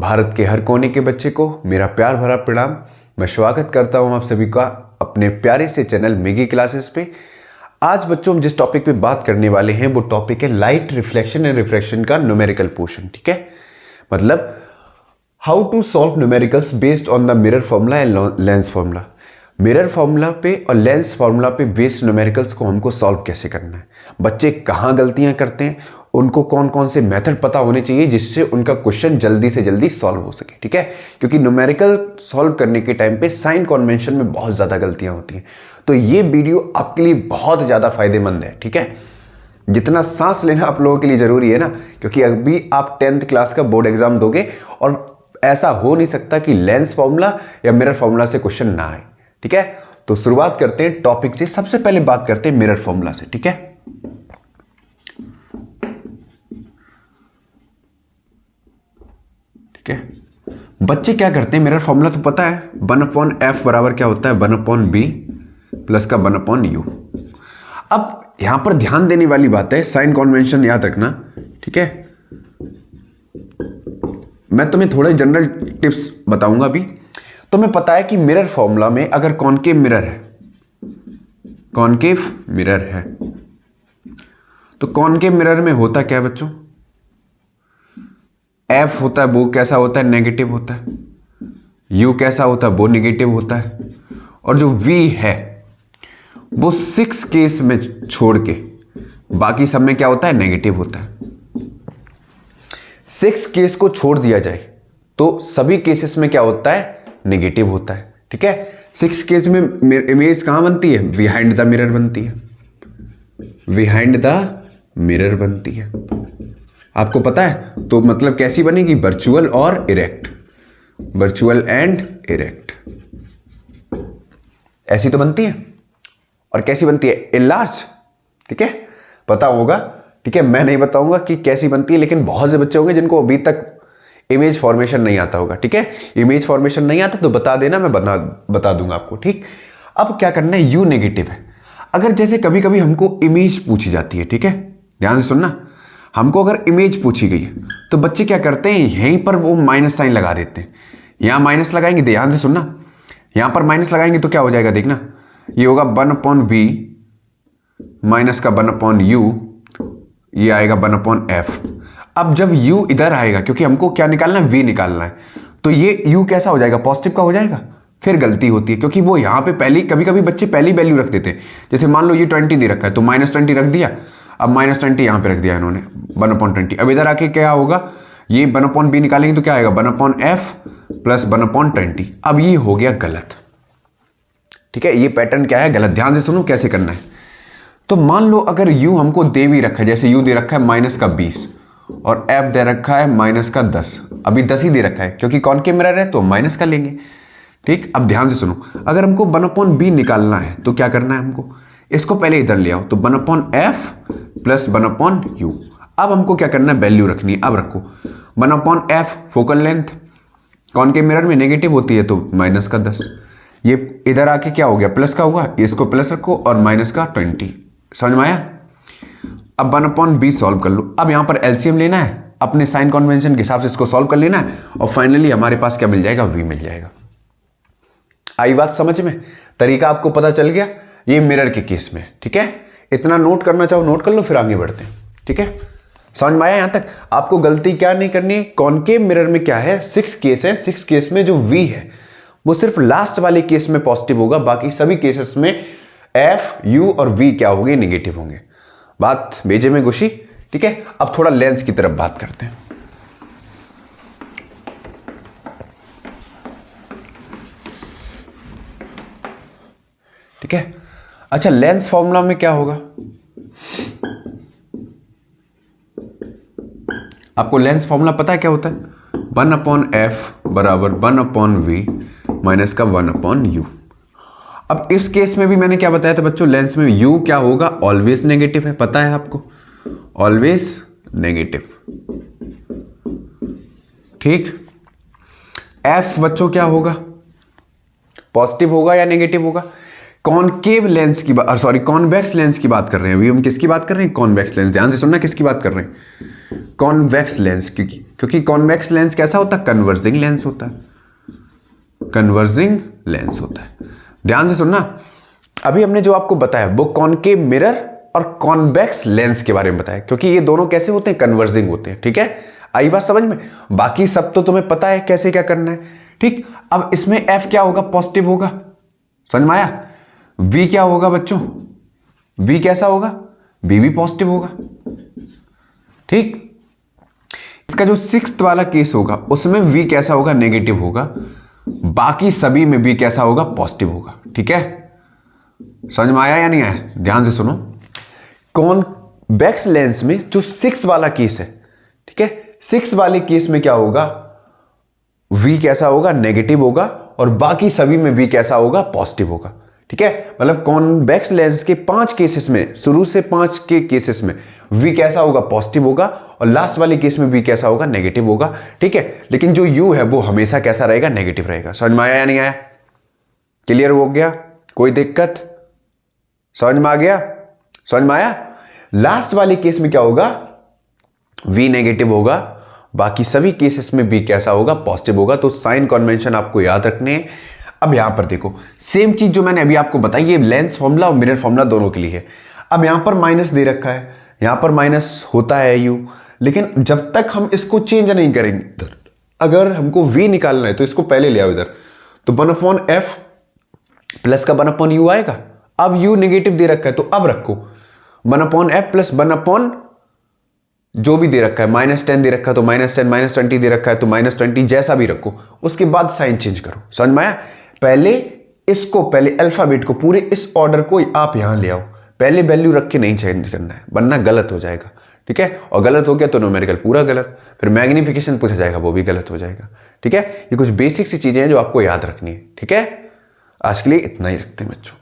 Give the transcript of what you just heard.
भारत के हर कोने के बच्चे को मेरा प्यार भरा प्रणाम। मैं स्वागत करता हूं आप सभी का अपने प्यारे से चैनल मैगी क्लासेस पे। आज बच्चों हम जिस टॉपिक पे बात करने वाले हैं वो टॉपिक है लाइट रिफ्लेक्शन एंड रिफ्रैक्शन का न्यूमेरिकल पोर्शन। ठीक है, मतलब how to solve numericals based on the mirror formula and lens formula. Mirror formula पे और लेंस फॉर्मूला पे बेस्ड न्यूमेरिकल्स को हमको सॉल्व कैसे करना है, बच्चे कहाँ गलतियां करते हैं, उनको कौन कौन से मेथड पता होने चाहिए जिससे उनका क्वेश्चन जल्दी से जल्दी सॉल्व हो सके। ठीक है, क्योंकि न्यूमेरिकल सॉल्व करने के टाइम पे साइन कन्वेंशन में बहुत ज़्यादा गलतियां होती हैं। तो ये वीडियो आपके लिए बहुत ज़्यादा फायदेमंद है। ठीक है, जितना सांस लेना आप लोगों के लिए ज़रूरी है ना, क्योंकि अभी आप 10th क्लास का बोर्ड एग्जाम दोगे और ऐसा हो नहीं सकता कि लेंस फॉर्मूला या मिरर फॉर्मूला से क्वेश्चन ना आए। ठीक है, तो शुरुआत करते हैं टॉपिक से। सबसे पहले बात करते हैं मिरर फॉर्मूला से। ठीक है, ठीक है बच्चे क्या करते हैं, मिरर फॉर्मूला तो पता है 1/f बराबर क्या होता है 1/b प्लस का 1/u। अब यहां पर ध्यान देने वाली बात है, साइन कन्वेंशन याद रखना। ठीक है, मैं तुम्हें थोड़े जनरल टिप्स बताऊंगा अभी। तुम्हें पता है कि मिरर फॉर्मूला में अगर कॉनकेव मिरर है, कॉनकेव मिरर है, तो कॉनकेव मिरर में होता क्या है बच्चों, एफ होता है वो कैसा होता है, नेगेटिव होता है। यू कैसा होता है, वो नेगेटिव होता है। और जो वी है वो 6 केस में छोड़ के बाकी सब में क्या होता है, नेगेटिव होता है। 6 केस को छोड़ दिया जाए तो सभी केसेस में क्या होता है, नेगेटिव होता है। ठीक है, 6 केस में इमेज कहां बनती है, बिहाइंड द मिरर बनती है, बिहाइंड द मिरर बनती है। आपको पता है, तो मतलब कैसी बनेगी, वर्चुअल और इरेक्ट, वर्चुअल एंड इरेक्ट, ऐसी तो बनती है। और कैसी बनती है, इनलार्ज। ठीक है, पता होगा। ठीक है, मैं नहीं बताऊंगा कि कैसी बनती है, लेकिन बहुत से बच्चे होंगे जिनको अभी तक इमेज फॉर्मेशन नहीं आता होगा। ठीक है, इमेज फॉर्मेशन नहीं आता तो बता देना, मैं बता दूंगा आपको। ठीक, अब क्या करना है, यू नेगेटिव है। अगर जैसे कभी कभी हमको इमेज पूछी जाती है, ठीक है ध्यान से सुनना, हमको अगर इमेज पूछी गई है तो बच्चे क्या करते हैं, यहीं पर वो माइनस साइन लगा देते हैं। यहां माइनस लगाएंगे, ध्यान से सुनना, यहां पर माइनस लगाएंगे तो क्या हो जाएगा, देखना, ये होगा 1/v माइनस का 1/u, ये आएगा 1/f। अब जब u इधर आएगा, क्योंकि हमको क्या निकालना है, v निकालना है, तो ये u कैसा हो जाएगा, पॉजिटिव का हो जाएगा। फिर गलती होती है क्योंकि वो यहां पे पहली, कभी कभी बच्चे पहली वैल्यू रख देते हैं। जैसे मान लो ये 20 दे रखा है तो -20 रख दिया, अब -20 यहां पे रख दिया इन्होंने 1/20। अब इधर आके क्या होगा, ये 1/b निकालेंगे तो क्या आएगा 1/f प्लस 1/20। अब ये हो गया गलत। ठीक है, ये पैटर्न क्या है, गलत। ध्यान से सुनो कैसे करना है। तो मान लो अगर u हमको दे भी रखा है, जैसे u दे रखा है -20 और f दे रखा है -10। अभी 10 ही दे रखा है क्योंकि कॉनकेव मिरर है तो माइनस का लेंगे। ठीक, अब ध्यान से सुनो, अगर हमको 1/b निकालना है तो क्या करना है, हमको इसको पहले इधर ले आओ, तो 1/f प्लस 1/u। अब हमको क्या करना है, वैल्यू रखनी है। अब रखो 1/f focal length, concave mirror में नेगेटिव होती है तो -10। ये इधर आके क्या हो गया, प्लस का हुआ, इसको प्लस रखो और माइनस का 20। समझ में आया। अब 1/b सॉल्व कर लो। अब यहां पर एलसीएम लेना है, अपने साइन कन्वेंशन के हिसाब से इसको सॉल्व कर लेना है और फाइनली हमारे पास क्या मिल जाएगा, v मिल जाएगा। आई बात समझ में, तरीका आपको पता चल गया, ये मिरर के केस में। ठीक है, इतना नोट करना चाहो नोट कर लो, फिर आगे बढ़ते हैं। ठीक है, समझ में आया यहां तक। आपको गलती क्या नहीं करनी, कॉनकेव मिरर में क्या है, 6 केस है, 6 केस में जो v है वो सिर्फ लास्ट वाले केस में पॉजिटिव होगा, बाकी सभी केसेस में f, u और v क्या होंगे, नेगेटिव होंगे। बात बेजे में घुसी। ठीक है, अब थोड़ा लेंस की तरफ बात करते हैं। ठीक है, अच्छा लेंस फॉर्मूला में क्या होगा, आपको लेंस फॉर्मूला पता है क्या होता है, 1/f बराबर 1/v माइनस का 1/u। अब इस केस में भी मैंने क्या बताया था बच्चों, लेंस में u क्या होगा, ऑलवेज नेगेटिव है, पता है आपको, ऑलवेज नेगेटिव। ठीक, f बच्चों क्या होगा, पॉजिटिव होगा या नेगेटिव होगा। कॉनकेव लेंस की बात, सॉरी कॉन्वेक्स लेंस की बात कर रहे हैं अभी हम। किसकी बात कर रहे हैं, कॉन्वेक्स लेंस। ध्यान से सुनना, किसकी बात कर रहे हैं, कॉन्वेक्स लेंस, क्योंकि कॉन्वेक्स लेंस कैसा होता है, कन्वर्जिंग लेंस होता है, कन्वर्जिंग लेंस होता है। ध्यान से सुनना, अभी हमने जो आपको बताया वो कॉनकेव मिरर और कॉन्वेक्स लेंस के बारे में बताया, क्योंकि ये दोनों कैसे होते हैं, कन्वर्जिंग होते हैं। ठीक है, आई बात समझ में? बाकी सब तो तुम्हें पता है कैसे क्या करना है। ठीक, अब इसमें एफ क्या होगा, पॉजिटिव होगा, समझ में आया? वी क्या होगा बच्चों, वी कैसा होगा, बी भी पॉजिटिव होगा। ठीक, इसका जो 6th वाला केस होगा उसमें वी कैसा होगा, नेगेटिव होगा, बाकी सभी में वी कैसा होगा, पॉजिटिव होगा। ठीक है, समझ में आया या नहीं आया? ध्यान से सुनो, कॉन्वेक्स लेंस में जो 6 वाला केस है, ठीक है, 6 वाले केस में क्या होगा, वी कैसा होगा, नेगेटिव होगा, और बाकी सभी में वी कैसा होगा, पॉजिटिव होगा। ठीक है, मतलब कॉन्वेक्स लेंस के 5 केसेस में, शुरू से 5 के केसेस में वी कैसा होगा, पॉजिटिव होगा, और लास्ट वाले केस में वी कैसा होगा, नेगेटिव होगा। ठीक है, लेकिन जो यू है वो हमेशा कैसा रहेगा, नेगेटिव रहेगा। समझ में आया या नहीं आया? क्लियर हो गया? कोई दिक्कत? समझ में आ गया? समझ में आया? लास्ट वाले केस में क्या होगा, वी नेगेटिव होगा, बाकी सभी केसेस में बी कैसा होगा, पॉजिटिव होगा। तो साइन कन्वेंशन आपको याद रखने हैं। अब यहां पर देखो, सेम चीज जो मैंने अभी आपको बताई, ये लेंस फॉर्मूला और मिरर फॉर्मूला दोनों के लिए है। अब यहां पर माइनस दे रखा है, यहां पर माइनस होता है यू, लेकिन जब तक हम इसको चेंज नहीं करेंगे, अगर हमको वी निकालना है तो इसको पहले ले आओ इधर, तो 1/f प्लस का 1/u आएगा। अब u नेगेटिव दे रखा है तो अब रखो 1/f प्लस 1 जो भी दे रखा है, -10 दे रखा है तो -10, -20 दे रखा है तो -20, जैसा भी रखो, उसके बाद साइन चेंज करो। समझ में आया? पहले इसको, पहले अल्फाबेट को, पूरे इस ऑर्डर को आप यहां ले आओ, पहले वैल्यू रख के नहीं चेंज करना है, वरना गलत हो जाएगा। ठीक है, और गलत हो गया तो न्यूमेरिकल पूरा गलत, फिर मैग्निफिकेशन पूछा जाएगा वो भी गलत हो जाएगा। ठीक है, ये कुछ बेसिक सी चीजें हैं जो आपको याद रखनी है। ठीक है, आज के लिए इतना ही रखते हैं बच्चों।